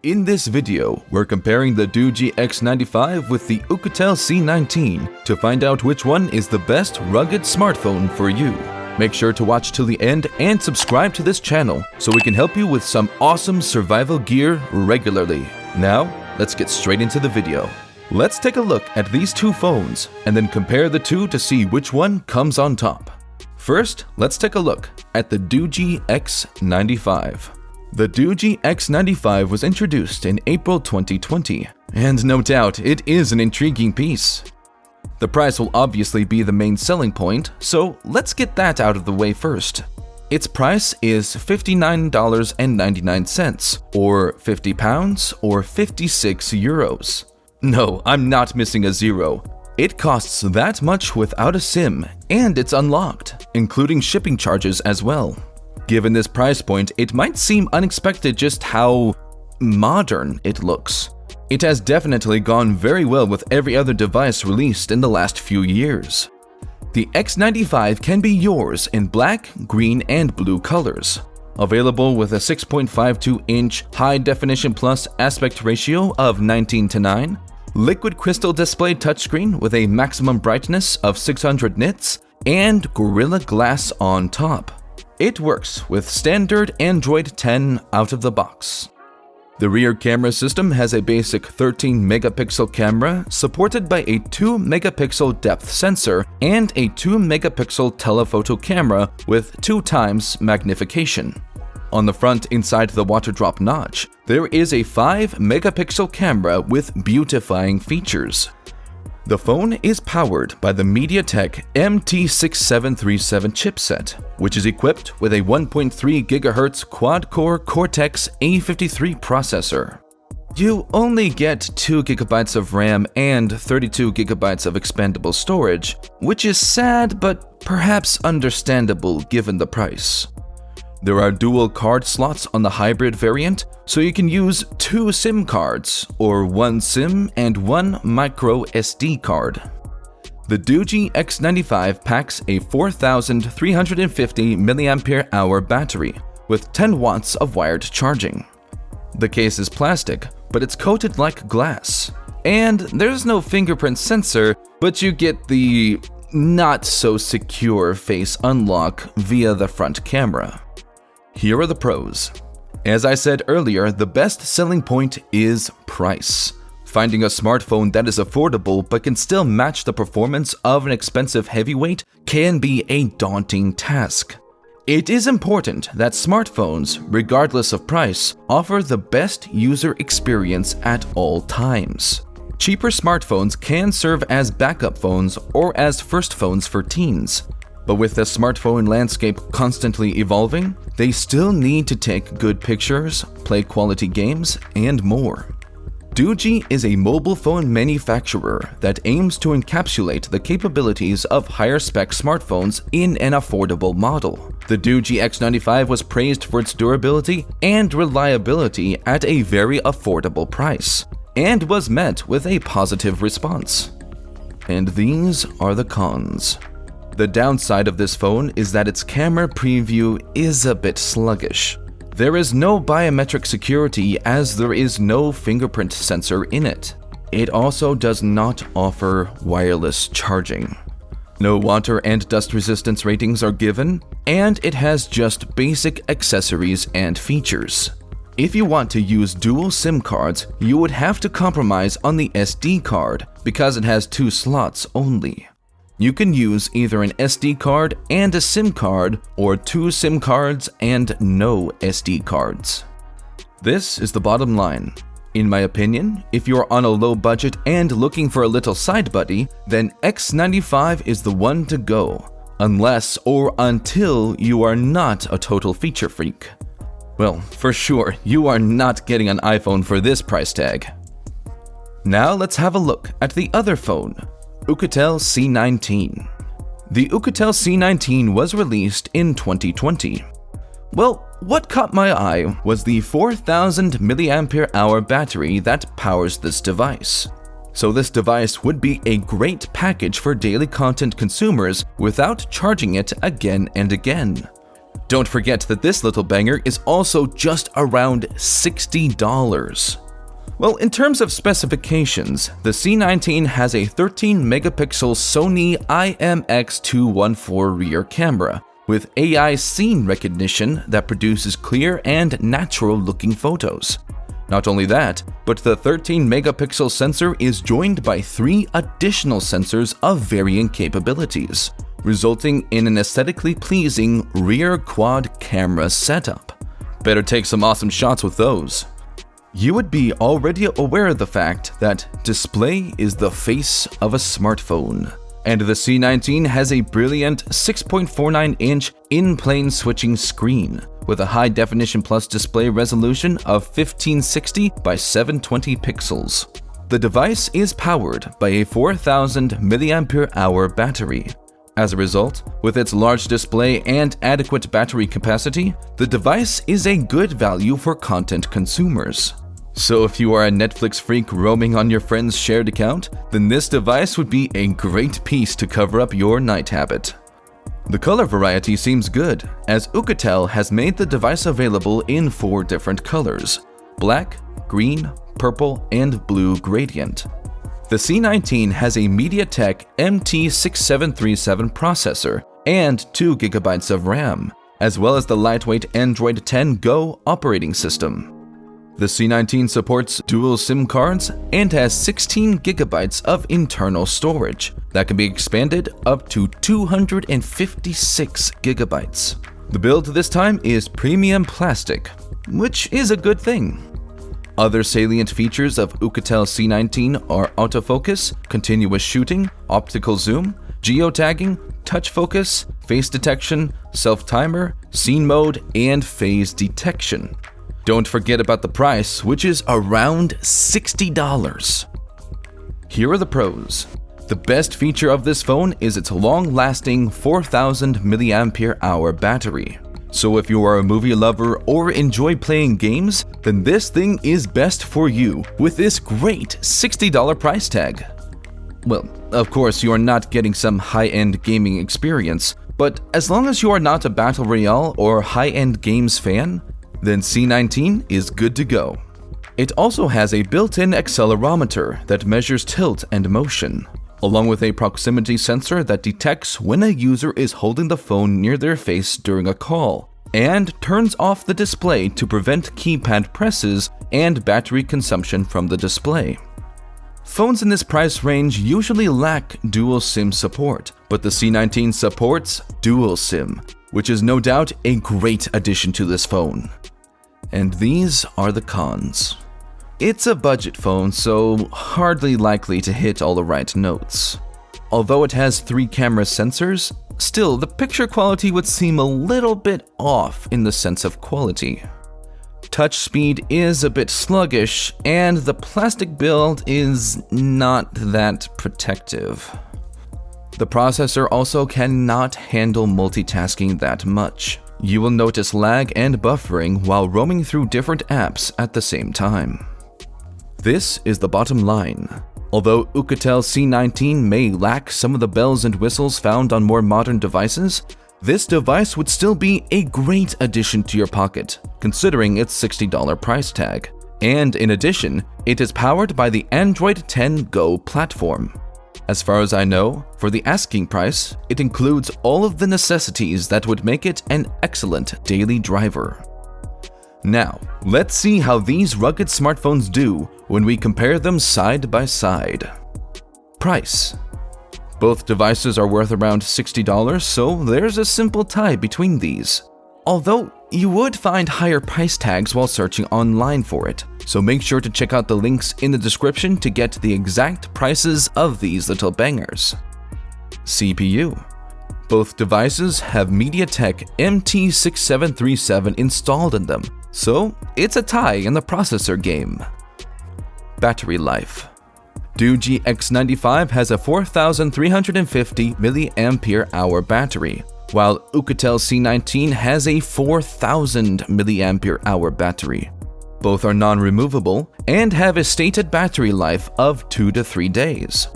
In this video, we're comparing the Doogee X95 with the Oukitel C19 to find out which one is the best rugged smartphone for you. Make sure to watch till the end and subscribe to this channel so we can help you with some awesome survival gear regularly. Now, let's get straight into the video. Let's take a look at these two phones and then compare the two to see which one comes on top. First, let's take a look at the Doogee X95. The Doogee X95 was introduced in April 2020, and no doubt it is an intriguing piece. The price will obviously be the main selling point, so let's get that out of the way first. Its price is $59.99, or £50 or 56 euros. No, I'm not missing a zero. It costs that much without a SIM, and it's unlocked, including shipping charges as well. Given this price point, it might seem unexpected just how modern it looks. It has definitely gone very well with every other device released in the last few years. The X95 can be yours in black, green, and blue colors. Available with a 6.52-inch high-definition plus aspect ratio of 19:9, liquid crystal display touchscreen with a maximum brightness of 600 nits, and Gorilla Glass on top. It works with standard Android 10 out of the box. The rear camera system has a basic 13-megapixel camera supported by a 2-megapixel depth sensor and a 2-megapixel telephoto camera with 2x magnification. On the front inside the water drop notch, there is a 5-megapixel camera with beautifying features. The phone is powered by the MediaTek MT6737 chipset, which is equipped with a 1.3 GHz quad-core Cortex-A53 processor. You only get 2 GB of RAM and 32 GB of expandable storage, which is sad but perhaps understandable given the price. There are dual card slots on the hybrid variant, so you can use 2 SIM cards, or 1 SIM and 1 micro SD card. The Doogee X95 packs a 4,350 mAh battery with 10 watts of wired charging. The case is plastic, but it's coated like glass. And there's no fingerprint sensor, but you get the not-so-secure face unlock via the front camera. Here are the pros. As I said earlier, the best selling point is price. Finding a smartphone that is affordable but can still match the performance of an expensive heavyweight can be a daunting task. It is important that smartphones, regardless of price, offer the best user experience at all times. Cheaper smartphones can serve as backup phones or as first phones for teens. But with the smartphone landscape constantly evolving, they still need to take good pictures, play quality games, and more. Doogee is a mobile phone manufacturer that aims to encapsulate the capabilities of higher-spec smartphones in an affordable model. The Doogee X95 was praised for its durability and reliability at a very affordable price, and was met with a positive response. And these are the cons. The downside of this phone is that its camera preview is a bit sluggish. There is no biometric security as there is no fingerprint sensor in it. It also does not offer wireless charging. No water and dust resistance ratings are given, and it has just basic accessories and features. If you want to use dual SIM cards, you would have to compromise on the SD card because it has 2 slots only. You can use either an SD card and a SIM card, or 2 SIM cards and no SD cards. This is the bottom line. In my opinion, if you're on a low budget and looking for a little side buddy, then X95 is the one to go, unless or until you are not a total feature freak. Well, for sure, you are not getting an iPhone for this price tag. Now let's have a look at the other phone, Oukitel C19. The Oukitel C19 was released in 2020. Well, what caught my eye was the 4,000 mAh battery that powers this device. So this device would be a great package for daily content consumers without charging it again and again. Don't forget that this little banger is also just around $60. Well, in terms of specifications, the C19 has a 13-megapixel Sony IMX214 rear camera with AI scene recognition that produces clear and natural-looking photos. Not only that, but the 13-megapixel sensor is joined by 3 additional sensors of varying capabilities, resulting in an aesthetically pleasing rear quad camera setup. Better take some awesome shots with those. You would be already aware of the fact that display is the face of a smartphone, and the C19 has a brilliant 6.49-inch in-plane switching screen with a high-definition plus display resolution of 1560 by 720 pixels. The device is powered by a 4000 mAh battery. As a result, with its large display and adequate battery capacity, the device is a good value for content consumers. So if you are a Netflix freak roaming on your friend's shared account, then this device would be a great piece to cover up your night habit. The color variety seems good, as Oukitel has made the device available in 4 different colors: black, green, purple, and blue gradient. The C19 has a MediaTek MT6737 processor and 2 GB of RAM, as well as the lightweight Android 10 Go operating system. The C19 supports dual SIM cards and has 16 GB of internal storage that can be expanded up to 256 GB. The build this time is premium plastic, which is a good thing. Other salient features of Oukitel C19 are autofocus, continuous shooting, optical zoom, geotagging, touch focus, face detection, self-timer, scene mode, and phase detection. Don't forget about the price, which is around $60. Here are the pros. The best feature of this phone is its long-lasting 4000 mAh battery. So if you are a movie lover or enjoy playing games, then this thing is best for you with this great $60 price tag. Well, of course you are not getting some high-end gaming experience, but as long as you are not a Battle Royale or high-end games fan, then C19 is good to go. It also has a built-in accelerometer that measures tilt and motion, along with a proximity sensor that detects when a user is holding the phone near their face during a call, and turns off the display to prevent keypad presses and battery consumption from the display. Phones in this price range usually lack dual SIM support, but the C19 supports dual SIM, which is no doubt a great addition to this phone. And these are the cons. It's a budget phone, so hardly likely to hit all the right notes. Although it has 3 camera sensors, still the picture quality would seem a little bit off in the sense of quality. Touch speed is a bit sluggish, and the plastic build is not that protective. The processor also cannot handle multitasking that much. You will notice lag and buffering while roaming through different apps at the same time. This is the bottom line. Although Oukitel C19 may lack some of the bells and whistles found on more modern devices, this device would still be a great addition to your pocket, considering its $60 price tag. And in addition, it is powered by the Android 10 Go platform. As far as I know, for the asking price, it includes all of the necessities that would make it an excellent daily driver. Now, let's see how these rugged smartphones do when we compare them side by side. Price. Both devices are worth around $60, so there's a simple tie between these. Although, you would find higher price tags while searching online for it, so make sure to check out the links in the description to get the exact prices of these little bangers. CPU. Both devices have MediaTek MT6737 installed in them, so it's a tie in the processor game. Battery life. Doogee X95 has a 4350 mAh battery, while Oukitel C19 has a 4000 mAh battery. Both are non-removable and have a stated battery life of 2 to 3 days.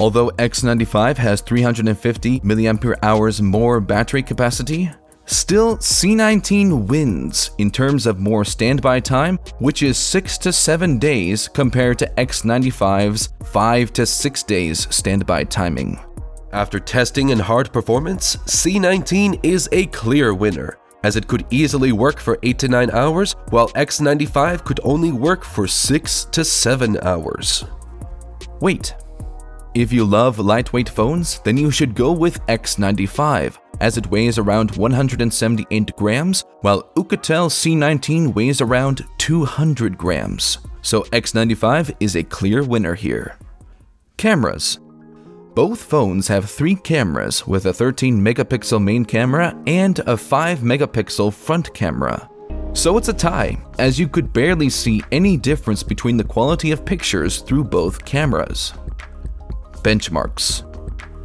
Although X95 has 350 mAh more battery capacity, Still, C19 wins in terms of more standby time, which is 6 to 7 days compared to X95's 5 to 6 days standby timing. After testing and hard performance, C19 is a clear winner, as it could easily work for 8 to 9 hours, while X95 could only work for 6 to 7 hours. Wait. If you love lightweight phones, then you should go with X95, as it weighs around 178 grams, while Oukitel C19 weighs around 200 grams. So X95 is a clear winner here. Cameras. Both phones have 3 cameras with a 13-megapixel main camera and a 5-megapixel front camera. So it's a tie, as you could barely see any difference between the quality of pictures through both cameras. Benchmarks.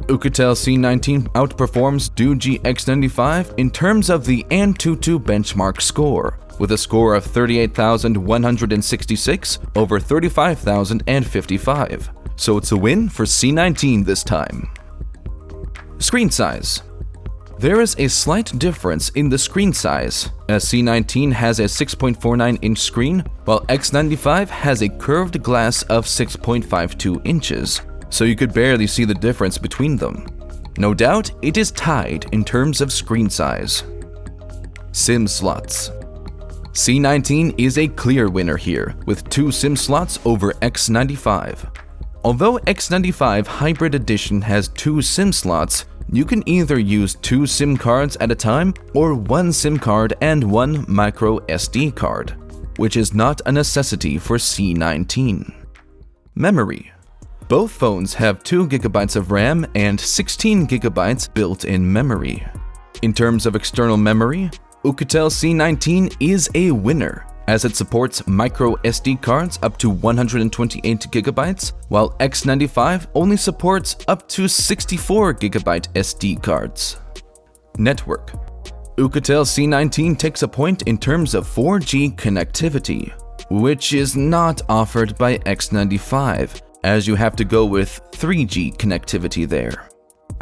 Oukitel C19 outperforms Doogee X95 in terms of the Antutu benchmark score, with a score of 38,166 over 35,055. So it's a win for C19 this time. Screen size. There is a slight difference in the screen size, as C19 has a 6.49-inch screen, while X95 has a curved glass of 6.52 inches. So you could barely see the difference between them. No doubt, it is tied in terms of screen size. SIM slots. C19 is a clear winner here, with 2 SIM slots over X95. Although X95 Hybrid Edition has 2 SIM slots, you can either use 2 SIM cards at a time or 1 SIM card and 1 micro SD card, which is not a necessity for C19. Memory. Both phones have 2 GB of RAM and 16 GB built-in memory. In terms of external memory, Oukitel C19 is a winner, as it supports micro SD cards up to 128 GB, while X95 only supports up to 64 GB SD cards. Network. Oukitel C19 takes a point in terms of 4G connectivity, which is not offered by X95, as you have to go with 3G connectivity there.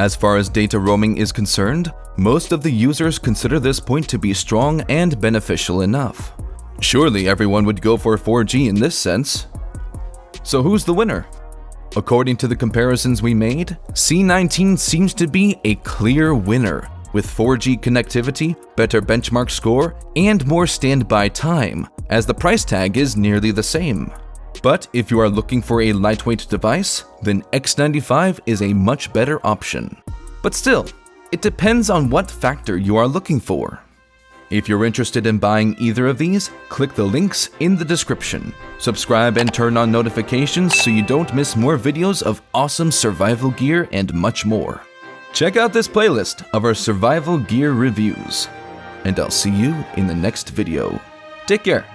As far as data roaming is concerned, most of the users consider this point to be strong and beneficial enough. Surely everyone would go for 4G in this sense. So who's the winner? According to the comparisons we made, C19 seems to be a clear winner, with 4G connectivity, better benchmark score, and more standby time, as the price tag is nearly the same. But if you are looking for a lightweight device, then X95 is a much better option. But still, it depends on what factor you are looking for. If you're interested in buying either of these, click the links in the description. Subscribe and turn on notifications so you don't miss more videos of awesome survival gear and much more. Check out this playlist of our survival gear reviews. And I'll see you in the next video. Take care.